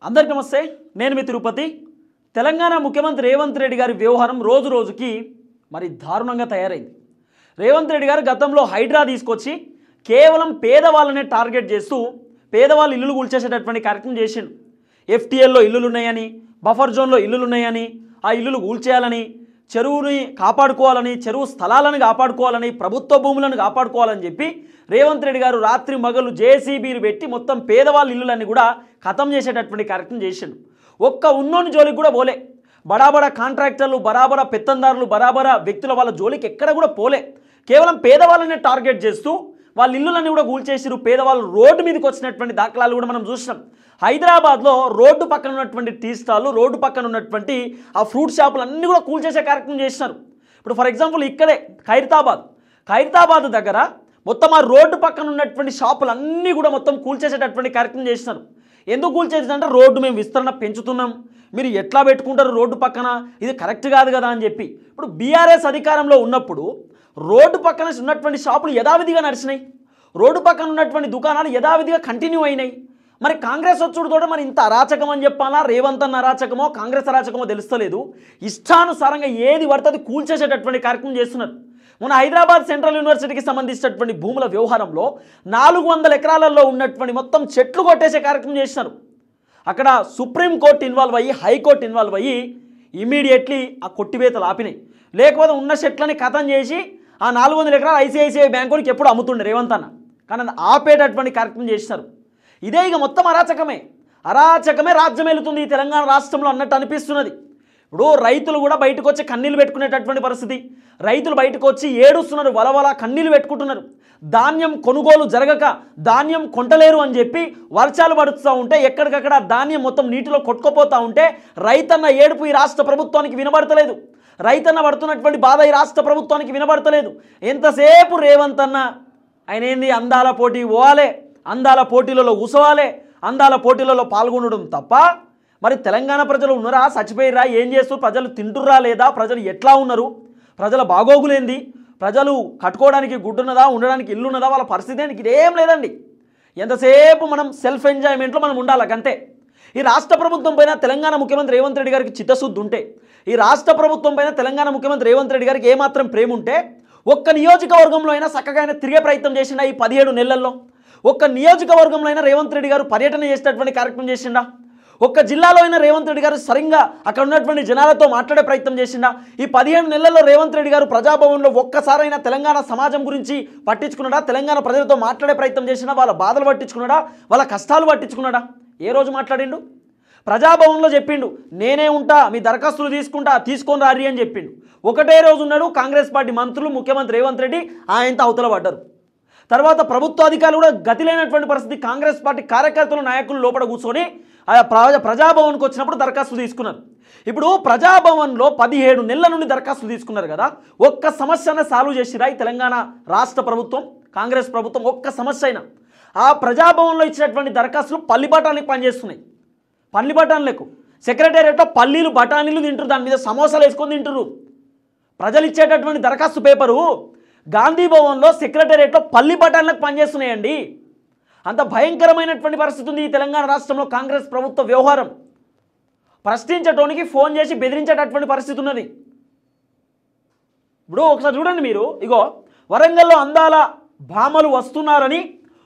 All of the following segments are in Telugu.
అందరికీ నమస్తే. నేను మీ తిరుపతి. తెలంగాణ ముఖ్యమంత్రి రేవంత్ రెడ్డి గారి వ్యవహారం రోజు రోజుకి మరి దారుణంగా తయారైంది. రేవంత్ రెడ్డి గారు గతంలో హైడ్రా తీసుకొచ్చి కేవలం పేదవాళ్ళనే టార్గెట్ చేస్తూ పేదవాళ్ళు ఇల్లులు కూల్చేసేటటువంటి కార్యక్రమం చేసిండు. ఎఫ్టీఎల్లో ఇల్లులు ఉన్నాయని, బఫర్ జోన్లో ఇల్లులు ఉన్నాయని, ఆ ఇల్లులు కూల్చేయాలని, చెరువుని కాపాడుకోవాలని, చెరువు స్థలాలను కాపాడుకోవాలని, ప్రభుత్వ భూములను కాపాడుకోవాలని చెప్పి రేవంత్ రెడ్డి గారు రాత్రి మగలు జేసీబీలు పెట్టి మొత్తం పేదవాళ్ళ ఇల్లులన్నీ కూడా ఖతం చేసేటటువంటి కార్యక్రమం చేసిండు. ఒక్క ఉన్నోని జోలికి కూడా పోలే. బడాబడా కాంట్రాక్టర్లు, బరాబరా పెత్తందారులు, బరాబరా వ్యక్తుల వాళ్ళ జోలికి ఎక్కడ కూడా పోలే. కేవలం పేదవాళ్ళనే టార్గెట్ చేస్తూ వాళ్ళ ఇల్లులన్నీ కూడా కూల్చేసిరు. పేదవాళ్ళు రోడ్డు మీదకి వచ్చినటువంటి దాఖలాలు కూడా మనం చూసినాం. హైదరాబాద్లో రోడ్డు పక్కన ఉన్నటువంటి టీ స్టాళ్ళు, రోడ్డు పక్కన ఉన్నటువంటి ఆ ఫ్రూట్ షాపులు అన్నీ కూడా కూల్చేసే కార్యక్రమం చేసినారు. ఇప్పుడు ఫర్ ఎగ్జాంపుల్ ఇక్కడే ఖైరతాబాద్ దగ్గర మొత్తం ఆ రోడ్డు పక్కన ఉన్నటువంటి షాపులు అన్నీ కూడా మొత్తం కూల్చేసేటటువంటి కార్యక్రమం చేసినారు. ఎందుకు కూల్చేసిందంటే రోడ్డు మేము విస్తరణ పెంచుతున్నాం, మీరు ఎట్లా పెట్టుకుంటారు రోడ్డు పక్కన, ఇది కరెక్ట్ కాదు కదా అని చెప్పి. ఇప్పుడు బీఆర్ఎస్ అధికారంలో ఉన్నప్పుడు రోడ్డు పక్కన ఉన్నటువంటి షాపులు యథావిధిగా నడిచినాయి, రోడ్డు పక్కన ఉన్నటువంటి దుకాణాలు యథావిధిగా కంటిన్యూ అయినాయి. మరి కాంగ్రెస్ వచ్చుడుతోట మరి ఇంత అరాచకం అని చెప్పాలా, రేవంత్ అన్న అరాచకమో కాంగ్రెస్ అరాచకమో తెలుస్తలేదు. ఇష్టానుసారంగా ఏది పడుతుంది కూల్చేసేటటువంటి కార్యక్రమం చేస్తున్నారు. మన హైదరాబాద్ సెంట్రల్ యూనివర్సిటీకి సంబంధించినటువంటి భూముల వ్యవహారంలో 400 ఎకరాలలో ఉన్నటువంటి మొత్తం చెట్లు కొట్టేసే కార్యక్రమం చేసినారు. అక్కడ సుప్రీంకోర్టు ఇన్వాల్వ్ అయ్యి, హైకోర్టు ఇన్వాల్వ్ అయ్యి ఇమీడియట్లీ ఆ కొట్టివేతలు ఆపినాయి. లేకపోతే ఉన్న చెట్లని ఖతం చేసి ఆ 400 ఎకరాలు ఐసిఐసిఐ బ్యాంకుకి ఎప్పుడు అమ్ముతుండే రేవంత్ అన్న, కానీ ఆపేటటువంటి కార్యక్రమం చేసినారు. ఇదే ఇక మొత్తం అరాచకమే రాజ్యం వెళుతుంది ఈ తెలంగాణ రాష్ట్రంలో అన్నట్టు అనిపిస్తున్నది. ఇప్పుడు రైతులు కూడా బయటకు వచ్చి కన్నీళ్ళు పెట్టుకునేటటువంటి పరిస్థితి. రైతులు బయటకు వచ్చి ఏడుస్తున్నారు, వలవల కన్నీళ్ళు పెట్టుకుంటున్నారు. ధాన్యం కొనుగోలు జరగక ధాన్యం కొంటలేరు అని చెప్పి వర్షాలు పడుతూ ఉంటే ఎక్కడికక్కడ ధాన్యం మొత్తం నీటిలో కొట్టుకుపోతూ ఉంటే రైతన్న ఏడుపు ఈ రాష్ట్ర ప్రభుత్వానికి వినబడతలేదు. రైతన్న పడుతున్నటువంటి బాధ ఈ రాష్ట్ర ప్రభుత్వానికి వినబడతలేదు. ఎంతసేపు రేవంత్ అన్న ఆయన ఏంది అందాల పోటీ పోవాలి, అందాల పోటీలలో కూసోవాలి, అందాల పోటీలలో పాల్గొనడం తప్ప మరి తెలంగాణ ప్రజలు ఉన్నారా, చచ్చిపోయిరా, ఏం చేస్తారు, ప్రజలు తింటుర్రా లేదా, ప్రజలు ఎట్లా ఉన్నారు, ప్రజల బాగోగులేంది, ప్రజలు కట్టుకోవడానికి గుడ్డున్నదా, ఉండడానికి ఇల్లు ఉన్నదా, వాళ్ళ పరిస్థితి ఏంటి, ఇదేం లేదండి. ఎంతసేపు మనం సెల్ఫ్ ఎంజాయ్మెంట్లో మనం ఉండాలి అంతే. ఈ రాష్ట్ర ప్రభుత్వం పైన తెలంగాణ ముఖ్యమంత్రి రేవంత్ రెడ్డి గారికి చిత్తశుద్ధి ఉంటే, ఈ రాష్ట్ర ప్రభుత్వం పైన తెలంగాణ ముఖ్యమంత్రి రేవంత్ రెడ్డి గారికి ఏమాత్రం ప్రేమ ఉంటే ఒక్క నియోజకవర్గంలో అయినా చక్కగా ఆయన తిరిగే ప్రయత్నం చేసిండా ఈ 17 నెలల్లో? ఒక్క నియోజకవర్గంలో అయినా రేవంత్ రెడ్డి గారు పర్యటన చేసేటటువంటి కార్యక్రమం చేసిండా? ఒక్క జిల్లాలో అయినా రేవంత్ రెడ్డి గారు సరిగ్గా అక్కడ ఉన్నటువంటి జనాలతో మాట్లాడే ప్రయత్నం చేసిండా? ఈ 15 నెలల్లో రేవంత్ రెడ్డి గారు ప్రజాభవన్లో ఒక్కసారైనా తెలంగాణ సమాజం గురించి పట్టించుకున్నాడా? తెలంగాణ ప్రజలతో మాట్లాడే ప్రయత్నం చేసినా? వాళ్ళ బాధలు పట్టించుకున్నాడా? వాళ్ళ కష్టాలు పట్టించుకున్నాడా? ఏ రోజు మాట్లాడిండు? ప్రజాభవన్లో చెప్పిండు నేనే ఉంటా, మీ దరఖాస్తులు తీసుకొని రారి అని చెప్పిండు. ఒకటే రోజు ఉన్నాడు కాంగ్రెస్ పార్టీ మంత్రులు, ముఖ్యమంత్రి రేవంత్ రెడ్డి ఆయనతో అవతల పడ్డారు. తర్వాత ప్రభుత్వ అధికారులు కూడా గతి లేనటువంటి పరిస్థితి. కాంగ్రెస్ పార్టీ కార్యకర్తలు, నాయకులు లోపల కూర్చొని ప్రజాభవన్కి వచ్చినప్పుడు దరఖాస్తులు తీసుకున్నారు. ఇప్పుడు ప్రజాభవన్లో 17 నెలల నుండి దరఖాస్తులు తీసుకున్నారు కదా, ఒక్క సమస్యనే సాల్వ్ చేసిరా ఈ తెలంగాణ రాష్ట్ర ప్రభుత్వం, కాంగ్రెస్ ప్రభుత్వం? ఒక్క సమస్య అయినా ఆ ప్రజాభవన్లో ఇచ్చినటువంటి దరఖాస్తులు పల్లి బఠానీలకు పనిచేస్తున్నాయి. పల్లి బఠానీలకు సెక్రటేరియట్లో పల్లీలు బఠానీలు తింటారు, దాని మీద సమోసాలు వేసుకొని తింటారు. ప్రజలు ఇచ్చేటటువంటి దరఖాస్తు పేపరు గాంధీ భవన్లో సెక్రటేరియట్లో పల్లి బఠానీలకు పనిచేస్తున్నాయండి. అంత భయంకరమైనటువంటి పరిస్థితి ఉంది ఈ తెలంగాణ రాష్ట్రంలో కాంగ్రెస్ ప్రభుత్వ వ్యవహారం. ప్రశ్నించడానికి ఫోన్ చేసి బెదిరించేటటువంటి పరిస్థితి ఉన్నది. ఇప్పుడు ఒకసారి చూడండి మీరు, ఇగో వరంగల్లో అందాల భామలు వస్తున్నారని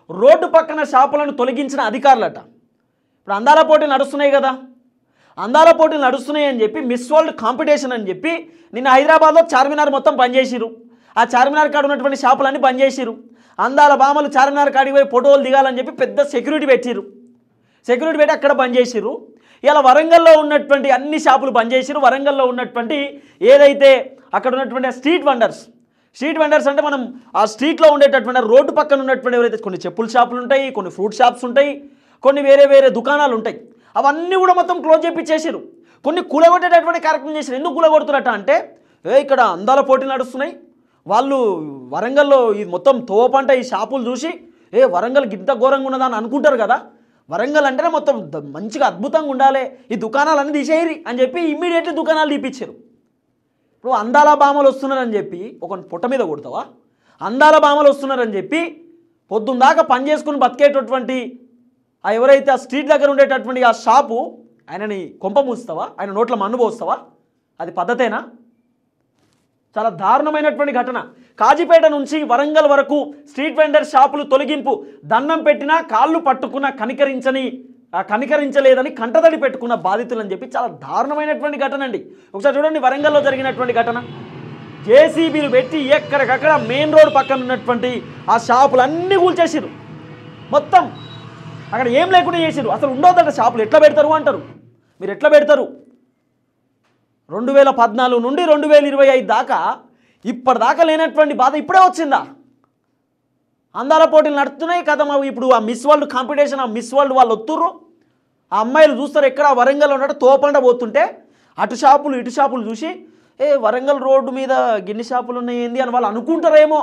రోడ్డు పక్కన షాపులను తొలగించిన అధికారులట. ఇప్పుడు అందాల పోటీలు నడుస్తున్నాయి కదా, అందాల పోటీలు నడుస్తున్నాయి అని చెప్పి మిస్ వరల్డ్ కాంపిటీషన్ అని చెప్పి నిన్న హైదరాబాద్లో చార్మినార్ మొత్తం బంద్ చేసిరు. ఆ చార్మినార్ కాడ ఉన్నటువంటి షాపులన్నీ బంద్ చేసిరు. అందాల భామలు చార్మినార్ కాడికి పోయి ఫోటోలు దిగాలని చెప్పి పెద్ద సెక్యూరిటీ పెట్టిరు. సెక్యూరిటీ పెట్టి అక్కడ బంద్ చేసిరు. ఇలా వరంగల్లో ఉన్నటువంటి అన్ని షాపులు బంద్ చేసిరు. వరంగల్లో ఉన్నటువంటి ఏదైతే అక్కడ ఉన్నటువంటి స్ట్రీట్ వెండర్స్ అంటే మనం ఆ స్ట్రీట్లో ఉండేటటువంటి రోడ్డు పక్కన ఉన్నటువంటి ఎవరైతే కొన్ని చెప్పుల షాపులు ఉంటాయి, కొన్ని ఫ్రూట్ షాప్స్ ఉంటాయి, కొన్ని వేరే దుకాణాలు ఉంటాయి, అవన్నీ కూడా మొత్తం క్లోజ్ చేపించేసారు. కొన్ని కూలగొట్టేటటువంటి కార్యక్రమం చేశారు. ఎందుకు కూలగొడుతున్నట్ట అంటే ఇక్కడ అందాల పోటీలు నడుస్తున్నాయి, వాళ్ళు వరంగల్లో ఇది మొత్తం తోపంట ఈ షాపులు చూసి వరంగల్ గింత ఘోరంగా ఉన్నదా అని అనుకుంటారు కదా. వరంగల్ అంటేనే మొత్తం మంచిగా అద్భుతంగా ఉండాలి, ఈ దుకాణాలన్నీ తీసేయరి అని చెప్పి ఇమ్మీడియట్లీ దుకాణాలు తీపిచ్చారు. ఇప్పుడు అందాల భామలు వస్తున్నారని చెప్పి ఒక పొట్ట మీద కొడతావా? అందాల భామలు వస్తున్నారని చెప్పి పొద్దున్న దాకా పని చేసుకుని బతికేటటువంటి ఆ ఎవరైతే ఆ స్ట్రీట్ దగ్గర ఉండేటటువంటి ఆ షాపు ఆయనని కొంప మూస్తావా, ఆయన నోట్ల మన్ను పోస్తావా? అది పద్ధతేనా? చాలా దారుణమైనటువంటి ఘటన. కాజీపేట నుంచి వరంగల్ వరకు స్ట్రీట్ వెండర్ షాపులు తొలగింపు, దండం పెట్టినా కాళ్ళు పట్టుకున్న కనికరించలేదని కంటతడి పెట్టుకున్న బాధితులని చెప్పి చాలా దారుణమైనటువంటి ఘటన అండి. ఒకసారి చూడండి వరంగల్లో జరిగినటువంటి ఘటన. జేసీబీలు పెట్టి ఎక్కడికక్కడ మెయిన్ రోడ్ పక్కన ఉన్నటువంటి ఆ షాపులన్నీ కూల్చేసిరు. మొత్తం అక్కడ ఏం లేకుండా చేసిరు. అసలు ఉండవుదట షాపులు, ఎట్లా పెడతారు అంటారు. మీరు ఎట్లా పెడతారు? 2014 నుండి 2025 దాకా ఇప్పటిదాకా లేనటువంటి బాధ ఇప్పుడే వచ్చిందా? అందాల పోటీలు నడుస్తున్నాయి కదా. ఇప్పుడు ఆ మిస్ వరల్డ్ కాంపిటీషన్, ఆ మిస్ వరల్డ్ వాళ్ళు వస్తుర్రు. ఆ అమ్మాయిలు చూస్తారు ఎక్కడ వరంగల్ ఉన్నట్టు తోపండ పోతుంటే అటు షాపులు ఇటు షాపులు చూసి వరంగల్ రోడ్డు మీద గిన్ని షాపులు ఉన్నాయి ఏంది అని వాళ్ళు అనుకుంటారేమో,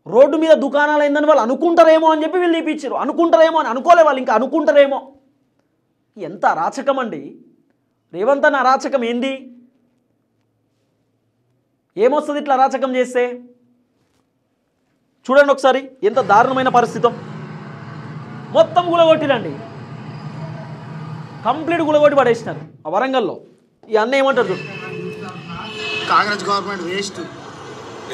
రోడ్డు మీద దుకాణాలు అయిందని వాళ్ళు అనుకుంటారేమో అని చెప్పి వీళ్ళు తీపిచ్చారు. అనుకుంటారేమో అని అనుకోలే వాళ్ళు, ఇంకా అనుకుంటారేమో. ఎంత అరాచకం అండి రేవంత్ అన్న. అరాచకం ఏంది? ఏమొస్తుంది ఇట్లా అరాచకం చేస్తే? చూడండి ఒకసారి ఎంత దారుణమైన పరిస్థితి. మొత్తం గులగొట్టిరండి, కంప్లీట్ గులగొట్టి పడేసినారు ఆ వరంగల్లో. ఈ అన్న ఏమంటారు చూడు. Congress government waste.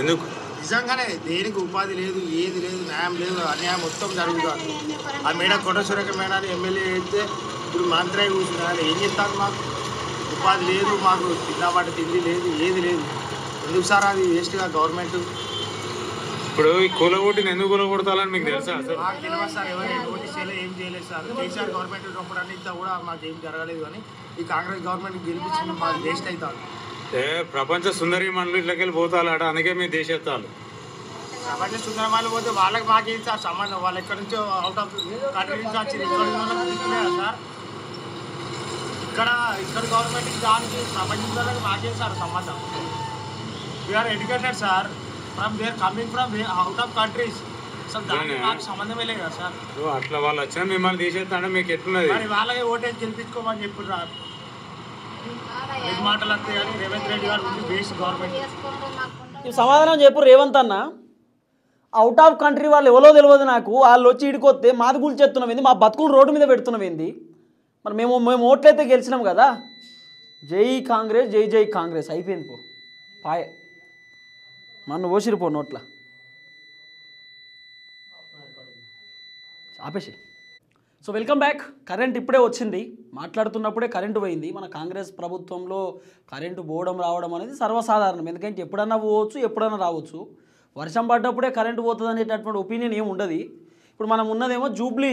ఎందుకు? నిజంగానే దేనికి ఉపాధి లేదు, ఏది లేదు, న్యాయం లేదు, అన్యాయం మొత్తం జరుగుతుంది. ఆ మేడం కోటేశ్వరక మేడాన్ని ఎమ్మెల్యే అయితే ఇప్పుడు మంత్రి కూర్చున్నారు. ఏం చెప్తాను? మాకు ఉపాధి లేదు, మాకు తిన్నమాట తిండి లేదు, ఏది లేదు. ఎందుకు సార్ అది వేస్ట్గా గవర్నమెంట్? ఇప్పుడు ఈ కూలగొట్టిని ఎందుకు కూలగొడతాలని మీకు తెలుసా? మాకు తెలియదు సార్, ఎవరైనా నోటీస్ చేయలేదు, ఏం చేయలేదు సార్. కేసీఆర్ గవర్నమెంట్ ఉన్నప్పుడు అన్నింతా కూడా మాకు ఏం జరగలేదు. కానీ ఈ కాంగ్రెస్ గవర్నమెంట్ గెలిపించింది మాకు వేస్ట్ అవుతారు. ప్రపంచ సుందరి మండలి ఇట్లకి వెళ్ళి పోతాలట, అందుకే మీ దేశెత్తాలు. ప్రపంచ సుందరి మండలి పోతే వాళ్ళకి మాకేం సార్ సంబంధం? వాళ్ళు ఎక్కడి నుంచో అవుట్ ఆఫ్ కంట్రీ నుంచి వచ్చి ఇక్కడ సార్. ఇక్కడ గవర్నమెంట్కి దానికి ప్రపంచ సుందరికి మాకేం సార్ సంబంధం? We are educated sir, coming from out of countries. అసలు దానికి మాకు సంబంధమే లేదు కదా సార్. అట్లా వాళ్ళు వచ్చినా మిమ్మల్ని తీసేస్తా మీకు ఎట్లున్నది? మరి వాళ్ళకే ఓటేసి గెలిపించుకోమని చెప్పారు సార్. ఐదు మాటలు వస్తే కానీ రేవంత్ రెడ్డి గారు ఉంది బేస్ గవర్నమెంట్. సమాధానం చెప్పు రేవంత్ అన్న. అవుట్ ఆఫ్ కంట్రీ వాళ్ళు ఎవరో తెలియదు నాకు. వాళ్ళు వచ్చి ఇడికొస్తే మాది కూల్చేస్తున్నాం ఏంది, మా బతుకులు రోడ్డు మీద పెడుతున్నాం ఏంది? మరి మేము ఓట్లయితే గెలిచినాం కదా. జై కాంగ్రెస్, జై జై కాంగ్రెస్ అయిపోయింది. పాయ నన్ను ఓసిరిపో నోట్ల ఆపేసి. So welcome back. కరెంట్ ఇప్పుడే వచ్చింది, మాట్లాడుతున్నప్పుడే కరెంటు పోయింది. మన కాంగ్రెస్ ప్రభుత్వంలో కరెంటు పోవడం రావడం అనేది సర్వసాధారణం. ఎందుకంటే ఎప్పుడన్నా పోవచ్చు, ఎప్పుడన్నా రావచ్చు. వర్షం పడ్డప్పుడే కరెంటు పోతుంది అనేటటువంటి ఒపీనియన్ ఏమి ఉండదు. ఇప్పుడు మనం ఉన్నదేమో జూబ్లీ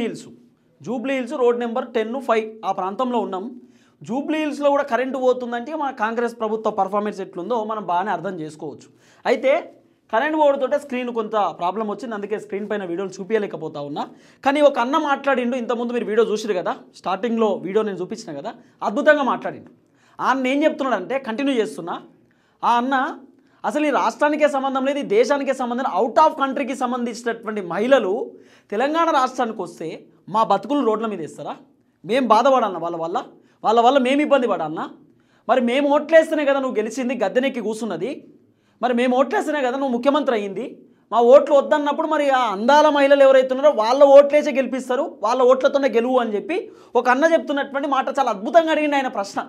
హిల్స్ రోడ్ నెంబర్ 10-5 ఆ ప్రాంతంలో ఉన్నాం. జూబ్లీ హిల్స్లో కూడా కరెంటు పోతుందంటే మన కాంగ్రెస్ ప్రభుత్వ పర్ఫార్మెన్స్ ఎట్లుందో మనం బాగానే అర్థం చేసుకోవచ్చు. అయితే కరెంట్ పోవడంతో స్క్రీన్ కొంత ప్రాబ్లం వచ్చింది, అందుకే స్క్రీన్ పైన వీడియోలు చూపించలేకపోతా ఉన్నా. కానీ ఒక అన్న మాట్లాడిండు, ఇంతకుముందు మీరు వీడియో చూసిరు కదా, స్టార్టింగ్లో వీడియో నేను చూపించిన కదా, అద్భుతంగా మాట్లాడిండు. ఆ అన్న ఏం చెప్తున్నాడంటే, కంటిన్యూ చేస్తున్నా. ఆ అన్న అసలు ఈ రాష్ట్రానికే సంబంధం లేదు, ఈ దేశానికే సంబంధం, అవుట్ ఆఫ్ కంట్రీకి సంబంధించినటువంటి మహిళలు తెలంగాణ రాష్ట్రానికి వస్తే మా బతుకులు రోడ్ల మీద వేస్తారా? మేము బాధపడాలన్నా వాళ్ళ వల్ల మేము ఇబ్బంది పడాలన్నా? మరి మేము ఓట్లేస్తేనే కదా నువ్వు గెలిచింది, గద్దెనెక్కి కూర్చున్నది. మరి మేము ఓట్లేస్తేనే కదా నువ్వు ముఖ్యమంత్రి అయ్యింది. మా ఓట్లు వద్దన్నప్పుడు మరి ఆ అందాల మహిళలు ఎవరైతే ఉన్నారో వాళ్ళ ఓట్లేసే గెలిపిస్తారు, వాళ్ళ ఓట్లతోనే గెలువు అని చెప్పి ఒక అన్న చెప్తున్నటువంటి మాట చాలా అద్భుతంగా అడిగింది ఆయన ప్రశ్న.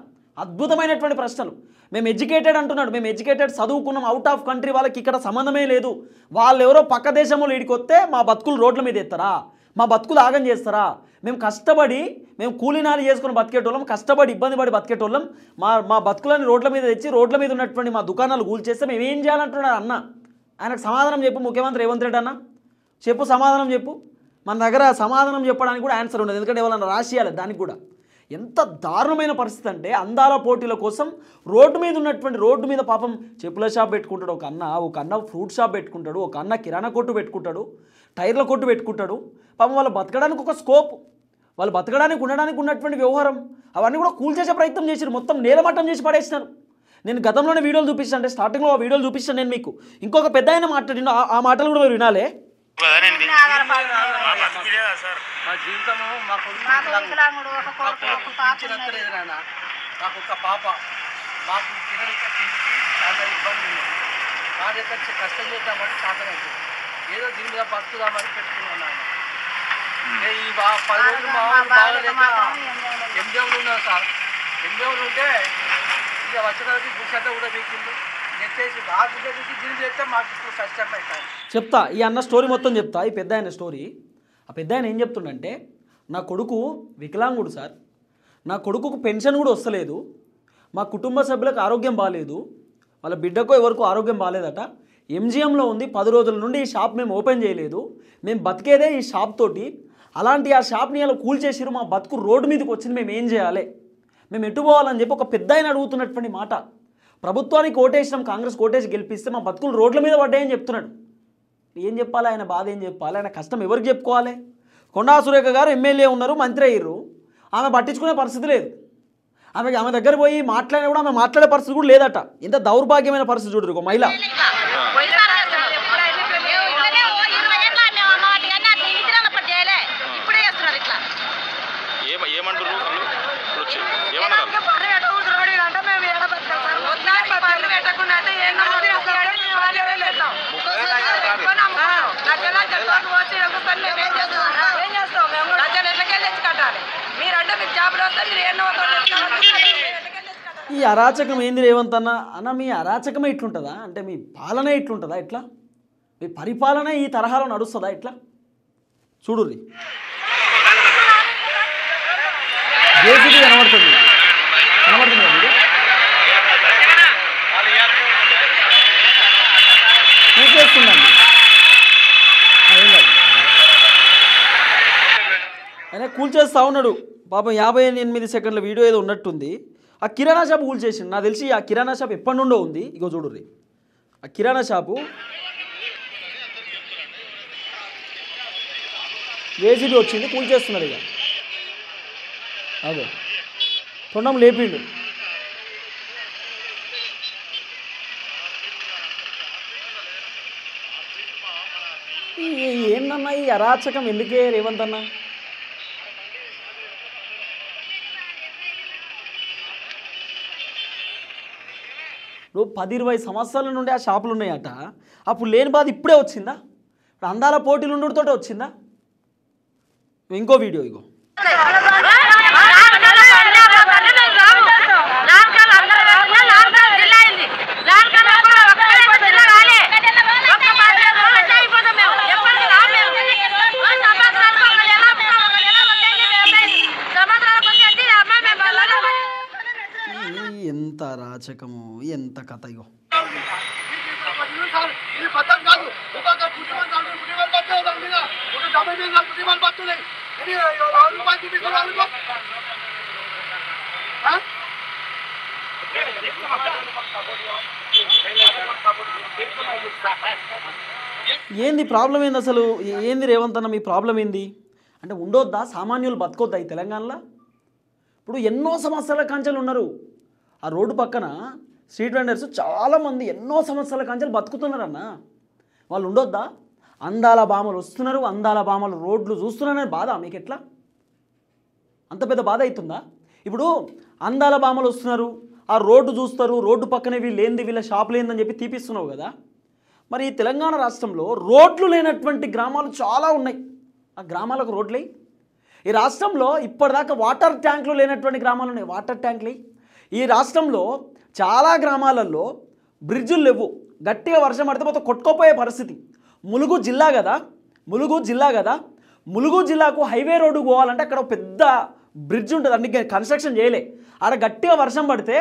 అద్భుతమైనటువంటి ప్రశ్నలు. మేము ఎడ్యుకేటెడ్ అంటున్నాడు, మేము ఎడ్యుకేటెడ్ చదువుకున్నాం, అవుట్ ఆఫ్ కంట్రీ వాళ్ళకి ఇక్కడ సంబంధమే లేదు, వాళ్ళు ఎవరో పక్క దేశంలో ఈడికొస్తే మా బతుకులు రోడ్ల మీద ఎత్తారా, మా బతుకులు ఆగం చేస్తారా? మేము కష్టపడి మేము కూలీనాలు చేసుకుని బతికేటోళ్ళం, కష్టపడి ఇబ్బంది పడి బతికేటోళ్ళం, మా బతుకులని రోడ్ల మీద తెచ్చి రోడ్ల మీద ఉన్నటువంటి మా దుకాణాలు కూల్చేస్తే మేము ఏం చేయాలంటున్నాడు అన్న. ఆయనకు సమాధానం చెప్పు ముఖ్యమంత్రి రేవంత్ రెడ్డి అన్న, చెప్పు సమాధానం చెప్పు. మన దగ్గర సమాధానం చెప్పడానికి కూడా ఆన్సర్ ఉండదు, ఎందుకంటే ఎవరన్నా రాసియాలి దానికి కూడా. ఎంత దారుణమైన పరిస్థితి అంటే అందాల పోటీల కోసం రోడ్డు మీద పాపం చెప్పుల షాప్ పెట్టుకుంటాడు ఒక అన్న ఫ్రూట్ షాప్ పెట్టుకుంటాడు, ఒక అన్న కిరాణా కొట్టు పెట్టుకుంటాడు, టైర్ల కొట్టు పెట్టుకుంటాడు. పాపం వాళ్ళు బతకడానికి ఒక స్కోప్, వాళ్ళు బతకడానికి ఉండడానికి ఉన్నటువంటి వ్యవహారం అవన్నీ కూడా కూల్చేసే ప్రయత్నం చేశారు, మొత్తం నేలమట్టం చేసి పడేసినారు. నేను గతంలోనే వీడియోలు చూపిస్తాను, అంటే స్టార్టింగ్లో ఆ వీడియోలు చూపిస్తాను నేను మీకు. ఇంకొక పెద్ద ఆయన మాట్లాడిన ఆ మాటలు కూడా మీరు వినాలే. నాకు ఒక పాప, మాకు కష్టం చేద్దామని సాధన అవుతుంది, ఏదో దీని మీద బతుకుదామని పెట్టుకున్నాను. ఈ 10 రోజులు మా వాళ్ళు బాగలేక ఎంజీఎంలు ఉన్నారు సార్. ఎంజీఎంలు ఉంటే ఇక వచ్చేసరికి బుక్స్ అంతా కూడా వీకింది నెట్టేసి ఆ గుడ్డ తీసి గిరి చేస్తే మాకు ఇప్పుడు కష్టం అవుతాయి. చెప్తా ఈ అన్న స్టోరీ మొత్తం చెప్తా. ఈ పెద్ద ఆయన స్టోరీ. ఆ పెద్ద ఆయన ఏం చెప్తుండంటే, నా కొడుకు వికలాంగుడు సార్, నా కొడుకుకు పెన్షన్ కూడా వస్తలేదు, మా కుటుంబ సభ్యులకు ఆరోగ్యం బాగాలేదు, వాళ్ళ బిడ్డకో ఎవరికో ఆరోగ్యం బాగాలేదట, ఎంజిఎంలో ఉంది, 10 రోజుల నుండి ఈ షాప్ మేము ఓపెన్ చేయలేదు, మేము బతికేదే ఈ షాప్ తోటి, అలాంటి ఆ షాప్ని ఇలా కూల్చేసిరు, మా బతుకు రోడ్డు మీదకి వచ్చింది, మేము ఏం చేయాలి, మేము ఎటు పోవాలని చెప్పి ఒక పెద్ద ఆయన అడుగుతున్నటువంటి మాట. ప్రభుత్వానికి ఓటేసినాం, కాంగ్రెస్ ఓటేసి గెలిపిస్తే మా బతుకులు రోడ్ల మీద పడ్డాయని చెప్తున్నాడు. ఏం చెప్పాలి, ఆయన బాధ ఏం చెప్పాలి, ఆయన కష్టం ఎవరికి చెప్పుకోవాలి? కొండా సురేఖ గారు ఎమ్మెల్యే ఉన్నారు, మంత్రి అయ్యారు, ఆమె పట్టించుకునే పరిస్థితి లేదు. ఆమె దగ్గర పోయి మాట్లాడినా కూడా ఆమె మాట్లాడే పరిస్థితి కూడా లేదట. ఎంత దౌర్భాగ్యమైన పరిస్థితి చూడరు. ఒక మహిళ ఈ అరాచకం ఏంది రేవంత్ అన్న? అన్న మీ అరాచకమే ఇట్లుంటుందా? అంటే మీ పాలనే ఇట్లుంటుందా? ఎట్లా మీ పరిపాలన ఈ తరహాలో నడుస్తుందా? ఎట్లా చూడుర్రి. జేసీబీ కనబడుతుంది, కనబడుతుంది మీరు చేస్తుందండి. ఆయన కూల్చేస్తా ఉన్నాడు పాపం. 58 సెకండ్ల వీడియో ఏదో ఉన్నట్టుంది. ఆ కిరాణా షాపు కూల్చేసిండు. నాకు తెలిసి ఆ కిరాణా షాప్ ఎప్పటి నుండో ఉంది. ఇగో చూడుర్రి, ఆ కిరాణా షాపు జేసీబీ వచ్చింది, కూల్చేస్తున్నాడు. ఇక అదో తొండం లేపిండు. ఏందన్నా ఈ అరాచకం ఎందుకే రేవంత్ అన్న? ఇప్పుడు 10-20 సంవత్సరాల నుండి ఆ షాపులు ఉన్నాయట. అప్పుడు లేని బాధ ఇప్పుడే వచ్చిందా? ఇప్పుడు అందాల పోటీలు ఉండడంతో వచ్చిందా? ఇంకో వీడియో ఇగో. ఎంత అరాచకము, ఎంత కథ. ఇగో ఏంది ప్రాబ్లం ఏంది అసలు? ఏంది రేవంత్ అన్న మీ ప్రాబ్లం ఏంది? అంటే ఉండొద్దా? సామాన్యులు బతకొద్దా ఈ తెలంగాణలో? ఇప్పుడు ఎన్నో సంవత్సరాల కంచెలు ఉన్నారు ఆ రోడ్డు పక్కన. స్ట్రీట్ వెండర్స్ చాలామంది ఎన్నో సంవత్సరాల కంచెలు బతుకుతున్నారన్న. వాళ్ళు ఉండొద్దా? అందాల భామలు వస్తున్నారు, అందాల భామలు రోడ్లు చూస్తున్నారనే బాధ మీకు ఎట్లా? అంత పెద్ద బాధ అవుతుందా? ఇప్పుడు అందాల భామలు వస్తున్నారు, ఆ రోడ్డు చూస్తారు, రోడ్డు పక్కనే వీళ్ళు ఏంది, వీళ్ళ షాపులు ఏందని చెప్పి తీపిస్తున్నావు కదా. మరి ఈ తెలంగాణ రాష్ట్రంలో రోడ్లు లేనటువంటి గ్రామాలు చాలా ఉన్నాయి. ఆ గ్రామాలకు రోడ్లు ఈ రాష్ట్రంలో ఇప్పటిదాకా వాటర్ ట్యాంకులు లేనటువంటి గ్రామాలు ఉన్నాయి. వాటర్ ట్యాంకులు ఈ రాష్ట్రంలో చాలా గ్రామాలలో బ్రిడ్జులు లేవు. గట్టిగా వర్షం పడితే మొత్తం కొట్టుకోపోయే పరిస్థితి. ములుగు జిల్లా కదా, ములుగు జిల్లాకు హైవే రోడ్డు పోవాలంటే అక్కడ పెద్ద బ్రిడ్జ్ ఉంటుంది, అన్ని కన్స్ట్రక్షన్ చేయలే. ఆడ గట్టిగా వర్షం పడితే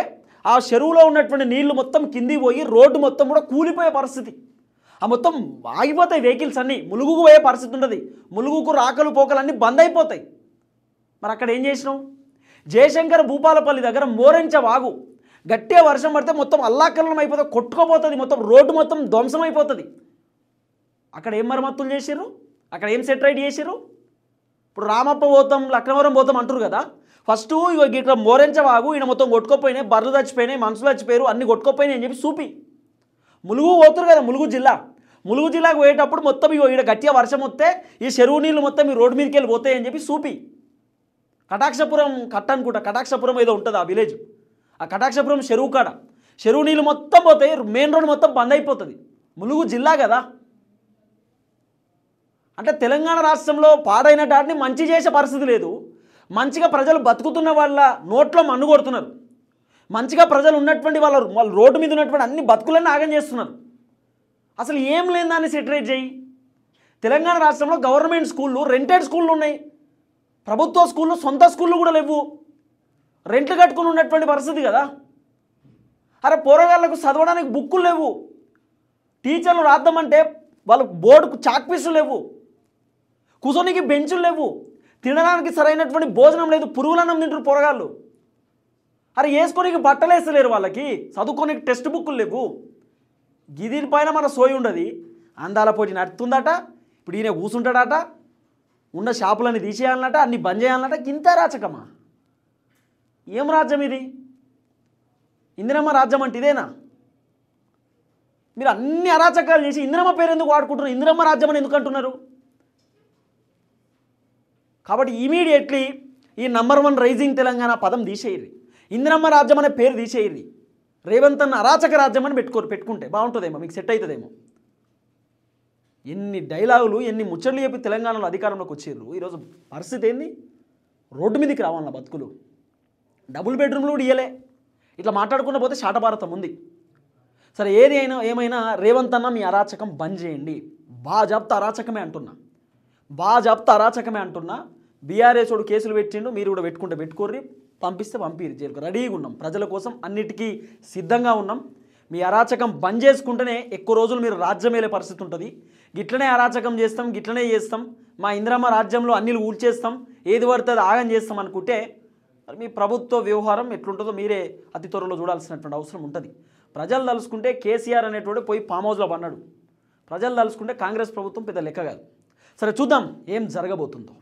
ఆ చెరువులో ఉన్నటువంటి నీళ్లు మొత్తం కిందికి పోయి రోడ్డు మొత్తం కూడా కూలిపోయే పరిస్థితి. ఆ మొత్తం ఆగిపోతాయి వెహికల్స్ అన్నీ. ములుగుకు పోయే పరిస్థితి ఉంటుంది. ములుగుకు రాకలు పోకలు అన్నీ బంద్ అయిపోతాయి. మరి అక్కడ ఏం చేసినావు? జయశంకర్ భూపాలపల్లి దగ్గర మోరెంచ వాగు గట్టిగా వర్షం పడితే మొత్తం అల్లాకల్లం అయిపోతుంది, కొట్టుకుపోతుంది, మొత్తం రోడ్డు మొత్తం ధ్వంసం అయిపోతుంది. అక్కడ ఏం మరమ్మతులు చేసిర్రు? అక్కడ ఏం సెటరైట్ చేసిర్రు? ఇప్పుడు రామప్ప పోతాం, లక్నవరం పోతాం అంటారు కదా. ఫస్ట్ ఇట్లా మోరెంచ వాగు ఈయన మొత్తం కొట్టుకోపోయినాయి, బర్రెలు చచ్చిపోయినాయి, మనుషులు చచ్చిపోయారు, అన్ని కొట్టుకోపోయినాయి అని చెప్పి చూపి. ములుగు పోతారు కదా, ములుగు జిల్లాకు పోయేటప్పుడు మొత్తం ఈడ గట్టిగా వర్షం వస్తే ఈ చెరువు నీళ్ళు మొత్తం ఈ రోడ్డు మీదకి వెళ్ళి పోతాయి అని చెప్పి చూపి. కటాక్షపురం అనుకుంటా, కటాక్షపురం ఏదో ఉంటుంది ఆ విలేజ్. ఆ కటాక్షపురం చెరువు కాడ చెరువు నీళ్ళు మొత్తం పోతాయి, మెయిన్ రోడ్ మొత్తం బంద్ అయిపోతుంది. ములుగు జిల్లా కదా. అంటే తెలంగాణ రాష్ట్రంలో పాడైన డాటిని మంచి చేసే పరిస్థితి లేదు. మంచిగా ప్రజలు బతుకుతున్న వాళ్ళ నోట్లో మన్ను కొడుతున్నారు. మంచిగా ప్రజలు ఉన్నటువంటి వాళ్ళ రోడ్డు మీద ఉన్నటువంటి అన్ని బతుకులన్నీ ఆగం చేస్తున్నారు. అసలు ఏం లేని దాన్ని సెటరేట్ చేయి. తెలంగాణ రాష్ట్రంలో గవర్నమెంట్ స్కూళ్ళు, రెంటెడ్ స్కూళ్ళు ఉన్నాయి. ప్రభుత్వ స్కూళ్ళు, సొంత స్కూళ్ళు కూడా లేవు. రెంట్లు కట్టుకుని ఉన్నటువంటి పరిస్థితి కదా. అరే పోరగాళ్ళకు చదవడానికి బుక్కులు లేవు. టీచర్లు రాద్దామంటే వాళ్ళకు బోర్డుకు చాక్ పీసులు లేవు. కూర్చోనికి బెంచులు లేవు. తినడానికి సరైనటువంటి భోజనం లేదు. పురుగులన్నం తింటారు పోరగాళ్ళు. అరే వేసుకోనికి బట్టలు వేస్తలేరు వాళ్ళకి. చదువుకోనికి టెక్స్ట్ బుక్కులు లేవు. గిదిరి పైన మన సోయి ఉండదు. అందాల పోటీ నడుతుందట. ఇప్పుడు ఈయన కూర్చుంటాడట. ఉన్న షాపులన్నీ తీసేయాలన్నట, అన్ని బంద్ చేయాలన్నట. ఇంత రాచకమా? ఏం రాజ్యం ఇది? ఇందిరమ్మ రాజ్యం అంటే ఇదేనా? మీరు అన్ని అరాచకాలు చేసి ఇందిరమ్మ పేరు ఎందుకు వాడుకుంటున్నారు? ఇందిరమ్మ రాజ్యం అని ఎందుకు అంటున్నారు? కాబట్టి ఇమీడియట్లీ ఈ #1 రైజింగ్ తెలంగాణ పదం తీసేయరు. ఇందిరమ్మ రాజ్యం అనే పేరు తీసేయరు. రేవంత్ అన్న అరాచక రాజ్యం అని పెట్టుకుంటే బాగుంటుందేమో, మీకు సెట్ అవుతుందేమో. ఎన్ని డైలాగులు, ఎన్ని ముచ్చట్లు చెప్పి తెలంగాణలో అధికారంలోకి వచ్చారు. ఈరోజు పరిస్థితి ఏంది? రోడ్డు మీదకి రావాలన్న బతుకులు. డబుల్ బెడ్రూమ్లు కూడా ఇయ్యలే. ఇట్లా మాట్లాడుకున్న పోతే శాటభారతం ఉంది. సరే ఏది అయినా ఏమైనా రేవంత్ అన్న మీ అరాచకం బంద్ చేయండి. బాజాబ్తా అరాచకమే అంటున్నా. బీఆర్ఎస్ వాడు కేసులు పెట్టిండు, మీరు కూడా పెట్టుకోర్రి. పంపిస్తే పంపిరు జైలుకు. రెడీగా ఉన్నాం. ప్రజల కోసం అన్నిటికీ సిద్ధంగా ఉన్నాం. మీ అరాచకం బంద్ చేసుకుంటేనే ఎక్కువ రోజులు మీరు రాజ్యం వేలే పరిస్థితి ఉంటుంది. గిట్లనే అరాచకం చేస్తాం, గిట్లనే చేస్తాం, మా ఇందిరమ్మ రాజ్యంలో అన్నిలు ఊడ్చేస్తాం, ఏది పడితే అది ఆగం చేస్తాం అనుకుంటే మరి మీ ప్రభుత్వ వ్యవహారం ఎట్లుంటుందో మీరే అతి త్వరలో చూడాల్సినటువంటి అవసరం ఉంటుంది. ప్రజలు తలుసుకుంటే కేసీఆర్ అనేటువంటి పోయి ఫామ్ హౌస్లో పన్నాడు. ప్రజలు తలుసుకుంటే కాంగ్రెస్ ప్రభుత్వం పెద్ద లెక్క కాదు. సరే చూద్దాం ఏం జరగబోతుందో.